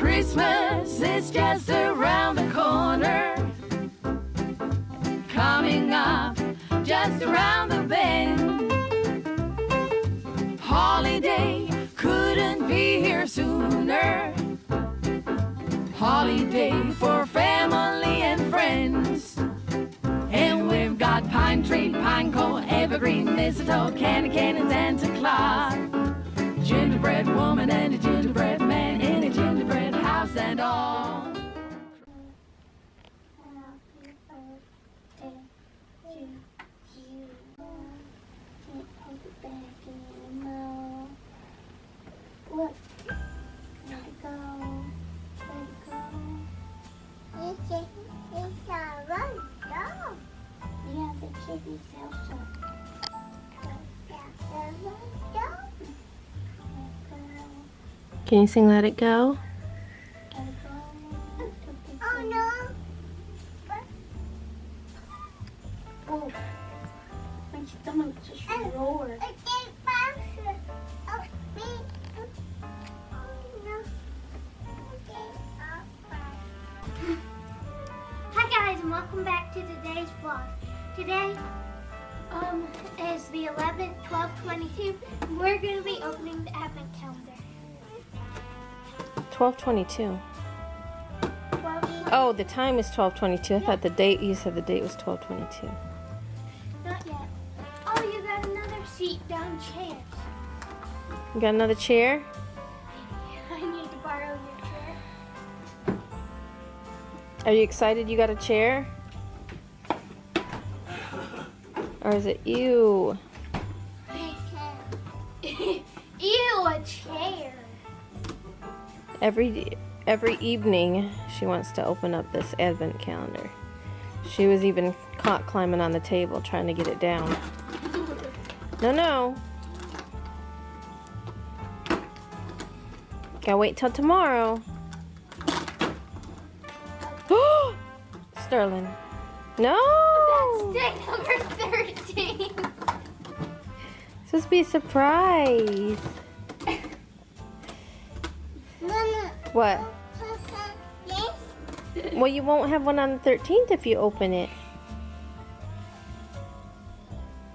Christmas is just around the corner, coming up just around the bend. Holiday couldn't be here sooner. Holiday for family and friends. And we've got pine tree, pine cone, evergreen, mistletoe, candy cane, and Santa Claus. Gingerbread woman and a gingerbread man in a gingerbread house and all. Look, let it go, let it go. It's a run dog. Yeah, the kitty sells some. Can you sing Let It Go? Oh no! Oh, my stomach just roared. Hi guys, and welcome back to today's vlog. Today is the 11th, 12/22. We're going to be opening the advent calendar. 12:22. Oh, the time is 12:22. I thought the date, you said the date was 12:22. Not yet. Oh, you got another seat down chair. You got another chair? I need to borrow your chair. Are you excited you got a chair? Or is it you? Ew, a chair. Every evening she wants to open up this advent calendar. She was even caught climbing on the table trying to get it down. No. Gotta wait till tomorrow. Sterling. No! That's day number 13. It's supposed to be a surprise. Mama. What? Yes? Well, you won't have one on the 13th if you open it.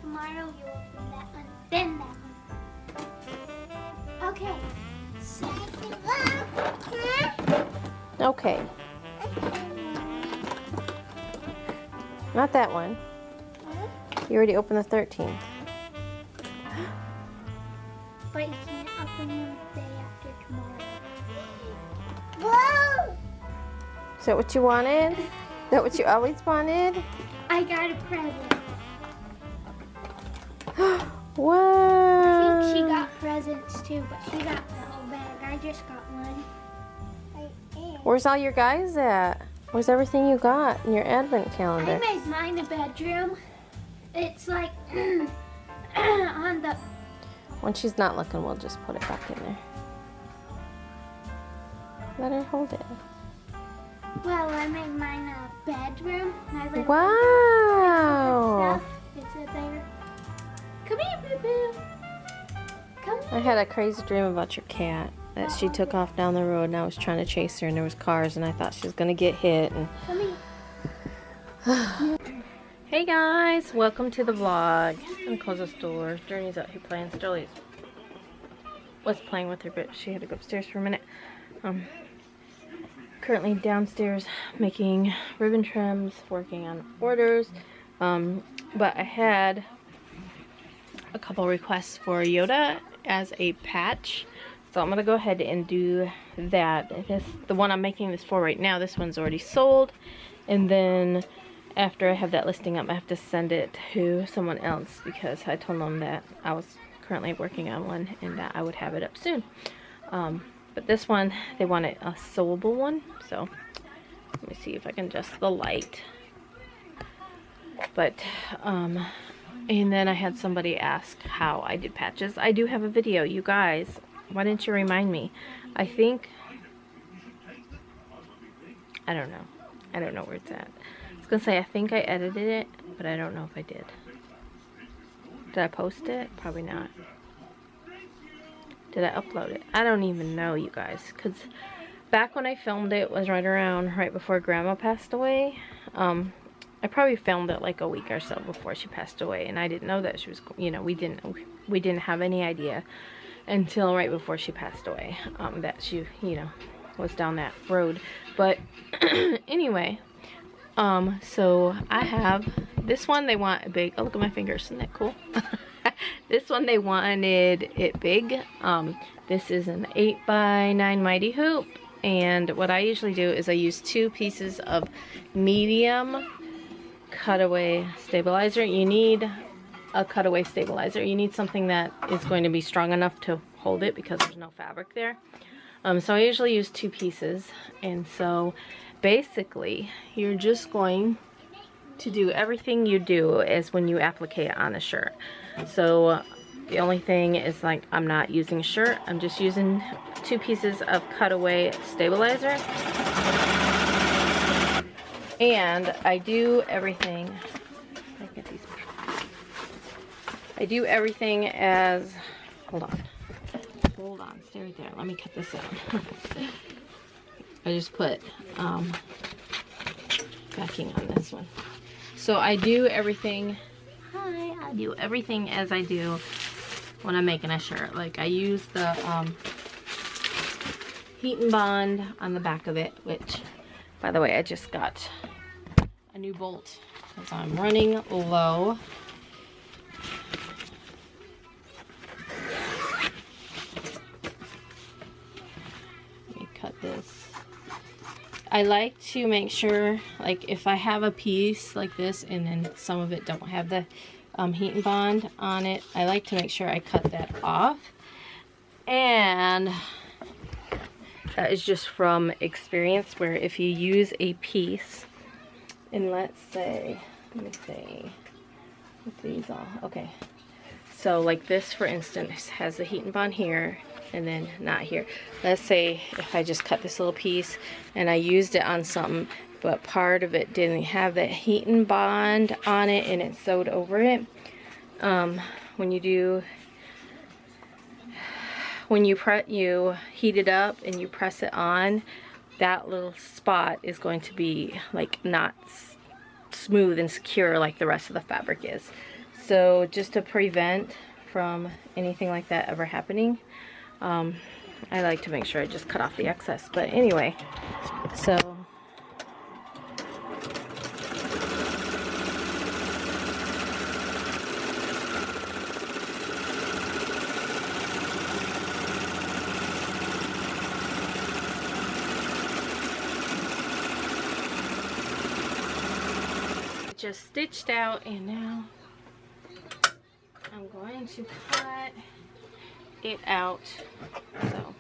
Tomorrow you open that one, then that one. Okay. Okay. Not that one. You already opened the 13th. But you can't open them the day after tomorrow. Whoa! Is that what you wanted? Is that what you always wanted? I got a present. Wow. I think she got presents too, but she got the whole bag. I just got one. Where's all your guys at? Where's everything you got in your advent I calendar? made mine a bedroom. It's like on the... When she's not looking, we'll just put it back in there. Let her hold it. Well, I made mine a bedroom. Wow. It's a there. Come here, boo-boo. Come I here. had a crazy dream about your cat. That she took off down the road and I was trying to chase her and there was cars and I thought she was going to get hit. And Come here. Hey guys, welcome to the vlog. I'm going to close this door. Journey's out here playing. Sterling was playing with her, but she had to go upstairs for a minute. Currently downstairs making ribbon trims, working on orders. But I had a couple requests for Yoda as a patch. So I'm going to go ahead and do that. The one I'm making this for right now, this one's already sold. And then after I have that listing up, I have to send it to someone else because I told them that I was currently working on one and that I would have it up soon. But this one, they wanted a sewable one. So let me see if I can adjust the light. But, and then I had somebody ask how I did patches. I do have a video, you guys. Why didn't you remind me? I think, I don't know. I don't know where it's at. I was gonna say I think I edited it, but I don't know if I did. Did I post it? Probably not. Did I upload it? I don't even know, you guys, because back when I filmed it was right before Grandma passed away. I probably filmed it like a week or so before she passed away, and I didn't know that she was, you know, we didn't have any idea until right before she passed away, that she, you know, was down that road. But anyway, so I have this one. They want a big, oh, look at my fingers, isn't that cool? This one they wanted it big. This is an 8x9 mighty hoop, and what I usually do is I use 2 pieces of medium cutaway stabilizer. You need a cutaway stabilizer. You need something that is going to be strong enough to hold it because there's no fabric there. So I usually use 2 pieces, and so basically you're just going to do everything you do as when you applique it on a shirt. So the only thing is, like, I'm not using a shirt, I'm just using 2 pieces of cutaway stabilizer. And I do everything, I do everything as, hold on, stay right there, let me cut this out. I just put backing on this one. So I do everything, I do everything as I do when I'm making a shirt. Like, I use the heat and bond on the back of it, which, by the way, I just got a new bolt because I'm running low. Let me cut this. I like to make sure, like, if I have a piece like this and then some of it don't have the heat and bond on it, I like to make sure I cut that off. And that is just from experience, where if you use a piece, and let's say, let me see, put these all, okay. So like this, for instance, has the heat and bond here, and then not here. Let's say if I just cut this little piece and I used it on something, but part of it didn't have that heat and bond on it and it sewed over it. When you heat it up and you press it on, that little spot is going to be like not smooth and secure like the rest of the fabric is. So just to prevent from anything like that ever happening, I like to make sure I just cut off the excess. But anyway, so just stitched out, and now I'm going to cut it out. So,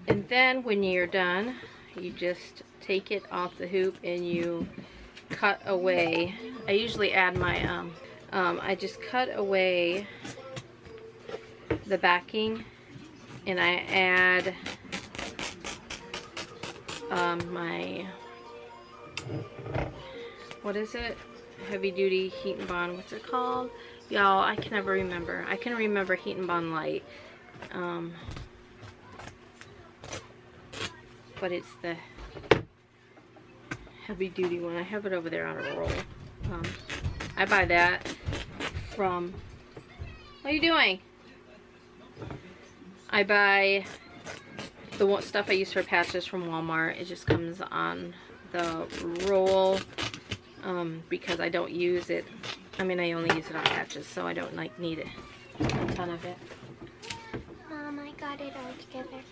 and then when you're done, you just take it off the hoop and you cut away. I usually add my I just cut away the backing, and I add my, what is it, heavy duty heat and bond, what's it called, y'all? I can never remember. I can remember heat and bond light, but it's the heavy duty one. I have it over there on a roll. I buy that from, what are you doing? I buy the stuff I use for patches from Walmart. It just comes on the roll, because I don't use it. I mean, I only use it on patches, so I don't like need a ton of it. I got it all together.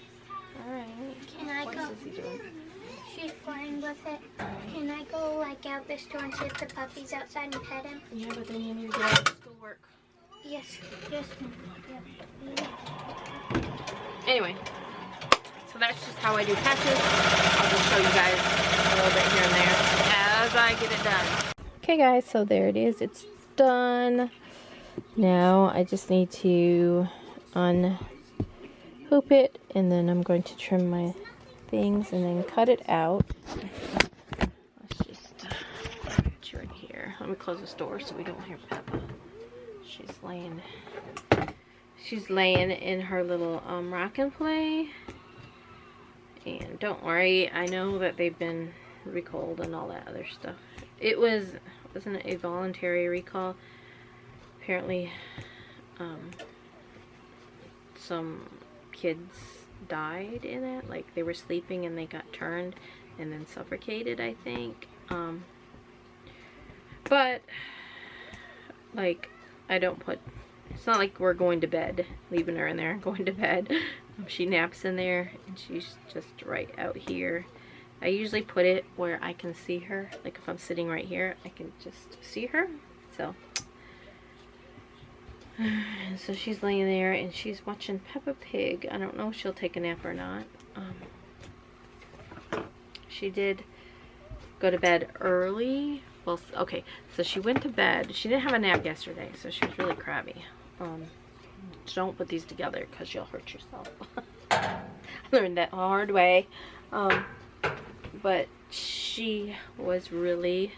Alright. Can I go? What's Sissy doing? She's playing with it. Can I go like out this door and see if the puppy's outside and pet him? Yeah, but then you need to get out of schoolwork. Yes. Yes. Yeah. Anyway, so that's just how I do patches. I'll just show you guys a little bit here and there as I get it done. Okay guys, so there it is. It's done. Now I just need to unhoop it, and then I'm going to trim my things and then cut it out. Let's just put you right here. Let me close this door so we don't hear Peppa. She's laying in her little rock and play. And don't worry, I know that they've been recalled and all that other stuff. It wasn't a voluntary recall. Apparently, some kids died in it. Like, they were sleeping and they got turned and then suffocated, I think. But, like, I don't put... It's not like we're going to bed, leaving her in there and going to bed. She naps in there, and she's just right out here. I usually put it where I can see her. Like, if I'm sitting right here, I can just see her. So she's laying there, and she's watching Peppa Pig. I don't know if she'll take a nap or not. She did go to bed early. Well, okay, so she went to bed. She didn't have a nap yesterday, so she was really crabby. Don't put these together because you'll hurt yourself. I learned that the hard way. But she was really...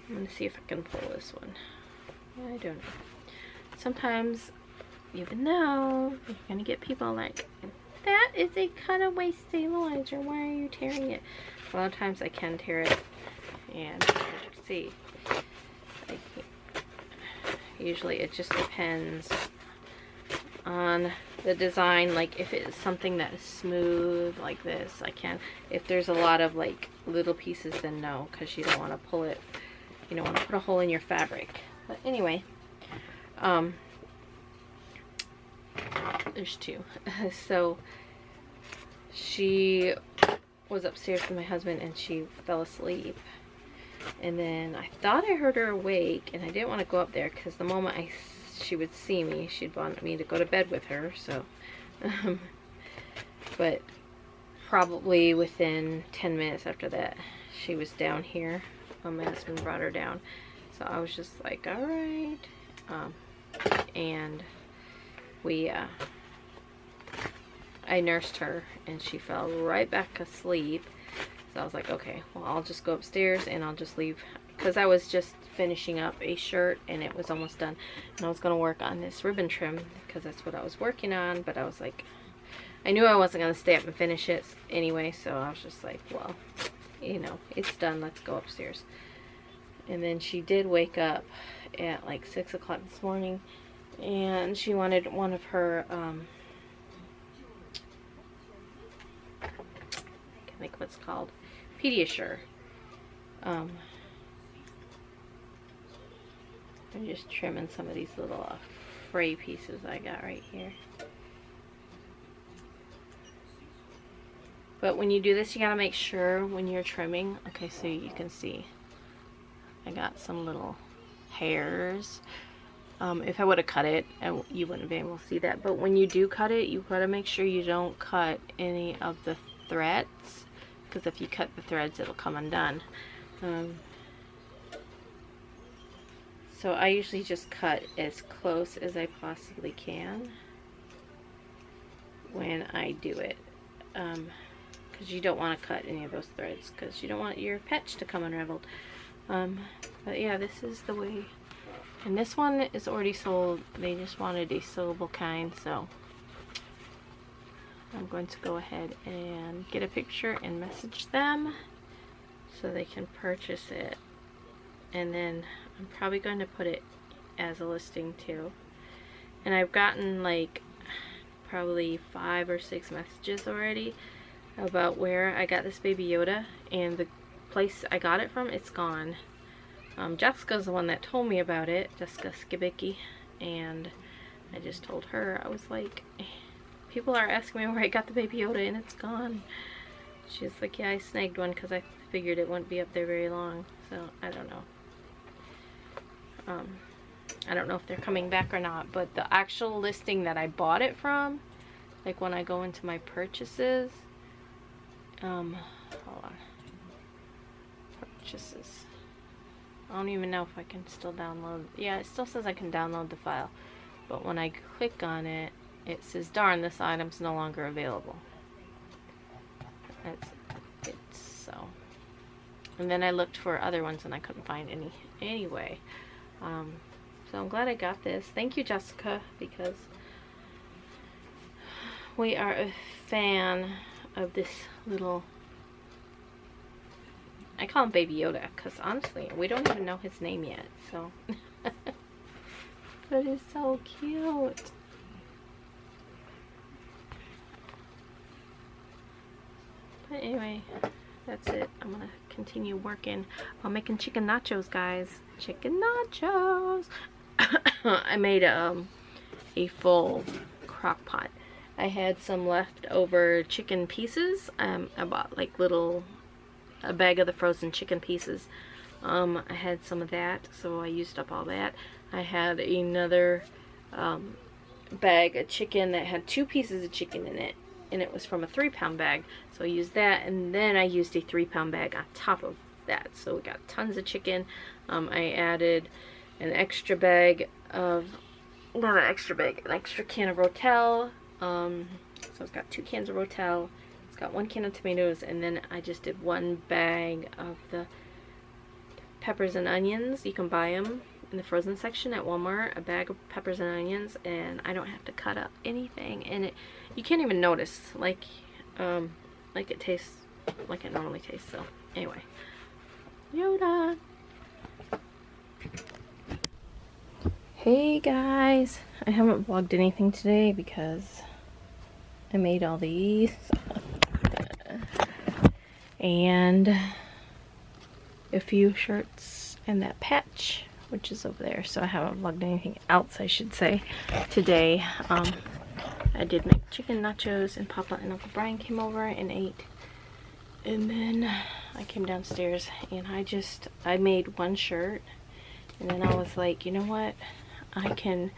I'm going to see if I can pull this one. I don't know. Sometimes, even though you're going to get people like, that is a cutaway stabilizer. Why are you tearing it? A lot of times I can tear it. And as you can see, usually it just depends on the design. Like, if it's something that is smooth like this, I can. If there's a lot of like little pieces, then no, because you don't want to pull it. You don't want to put a hole in your fabric. But anyway, there's two. So she was upstairs with my husband and she fell asleep. And then I thought I heard her awake, and I didn't want to go up there because the moment she would see me, she'd want me to go to bed with her. So, but probably within 10 minutes after that, she was down here. My husband brought her down, so I was just like, all right. And I nursed her, and she fell right back asleep. So I was like, okay, well, I'll just go upstairs and I'll just leave, because I was just finishing up a shirt and it was almost done, and I was going to work on this ribbon trim because that's what I was working on. But I was like, I knew I wasn't going to stay up and finish it anyway, so I was just like, well, you know, it's done, let's go upstairs. And then she did wake up at like 6 o'clock this morning, and she wanted one of her I can't think what it's called, Pediasure. I'm just trimming some of these little fray pieces I got right here. But when you do this, you gotta make sure when you're trimming, okay, so you can see I got some little hairs. If I would have cut it, you wouldn't be able to see that. But when you do cut it, you gotta make sure you don't cut any of the threads, because if you cut the threads, it'll come undone. So I usually just cut as close as I possibly can when I do it, because you don't want to cut any of those threads, because you don't want your patch to come unraveled. But yeah, this is the way. And this one is already sold. They just wanted a sewable kind, so I'm going to go ahead and get a picture and message them so they can purchase it. And then I'm probably going to put it as a listing too. And I've gotten like probably 5 or 6 messages already about where I got this baby Yoda, and the place I got it from, it's gone. Jessica's the one that told me about it, Jessica Skibicki, and I just told her, I was like, people are asking me where I got the baby Yoda and it's gone. She's like, yeah, I snagged one because I figured it wouldn't be up there very long. So I don't know. I don't know if they're coming back or not, but the actual listing that I bought it from, like when I go into my purchases, hold on, purchases, I don't even know if I can still download. Yeah, it still says I can download the file, but when I click on it, it says, darn, this item's no longer available. That's it. So, and then I looked for other ones and I couldn't find any anyway. So I'm glad I got this. Thank you, Jessica, because we are a fan of this little, I call him Baby Yoda because honestly we don't even know his name yet, so but it's so cute. But anyway, that's it. I'm gonna continue working on making chicken nachos, guys. Chicken nachos. I made a full crock pot. I had some leftover chicken pieces. I bought like a bag of the frozen chicken pieces. I had some of that, so I used up all that. I had another bag of chicken that had 2 pieces of chicken in it, and it was from a 3-pound bag, so I used that, and then I used a 3-pound bag on top of that, so we got tons of chicken. I added an extra bag of, not an extra bag, an extra can of Rotel, so it's got 2 cans of Rotel, it's got 1 can of tomatoes, and then I just did 1 bag of the peppers and onions. You can buy them in the frozen section at Walmart, a bag of peppers and onions, and I don't have to cut up anything, and you can't even notice, like it tastes like it normally tastes. So anyway, Yoda. Hey guys, I haven't vlogged anything today because I made all these and a few shirts and that patch, which is over there, so I haven't vlogged anything else, I should say, today. I did make chicken nachos, and Papa and Uncle Brian came over and ate, and then I came downstairs and I made 1 shirt, and then I was like, you know what, I can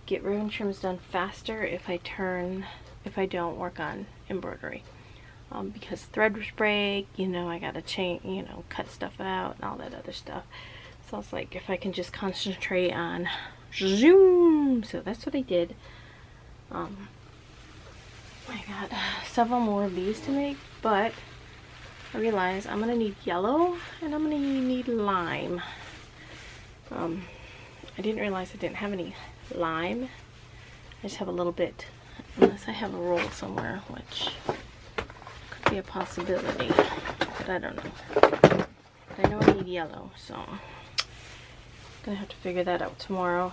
get ribbon trims done faster if I don't work on embroidery, because thread break, you know, I gotta change, you know, cut stuff out and all that other stuff. So I was like, if I can just concentrate on zoom. So that's what I did. I got several more of these to make, but I realized I'm gonna need yellow and I'm gonna need lime. I didn't realize I didn't have any lime. I just have a little bit, unless I have a roll somewhere, which could be a possibility, but I don't know. But I know I need yellow, so I'm gonna have to figure that out tomorrow.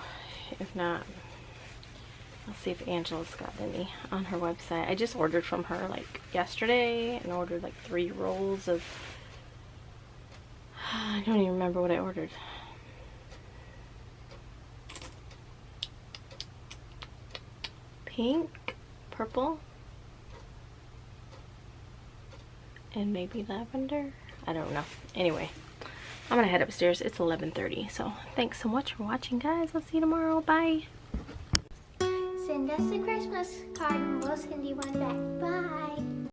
If not, I'll see if Angela's got any on her website. I just ordered from her like yesterday and ordered like 3 rolls of, I don't even remember what I ordered. Pink, purple, and maybe lavender. I don't know. Anyway, I'm gonna head upstairs. It's 11:30. So thanks so much for watching, guys. I'll see you tomorrow. Bye. Send us a Christmas card and we'll send you one back. Bye.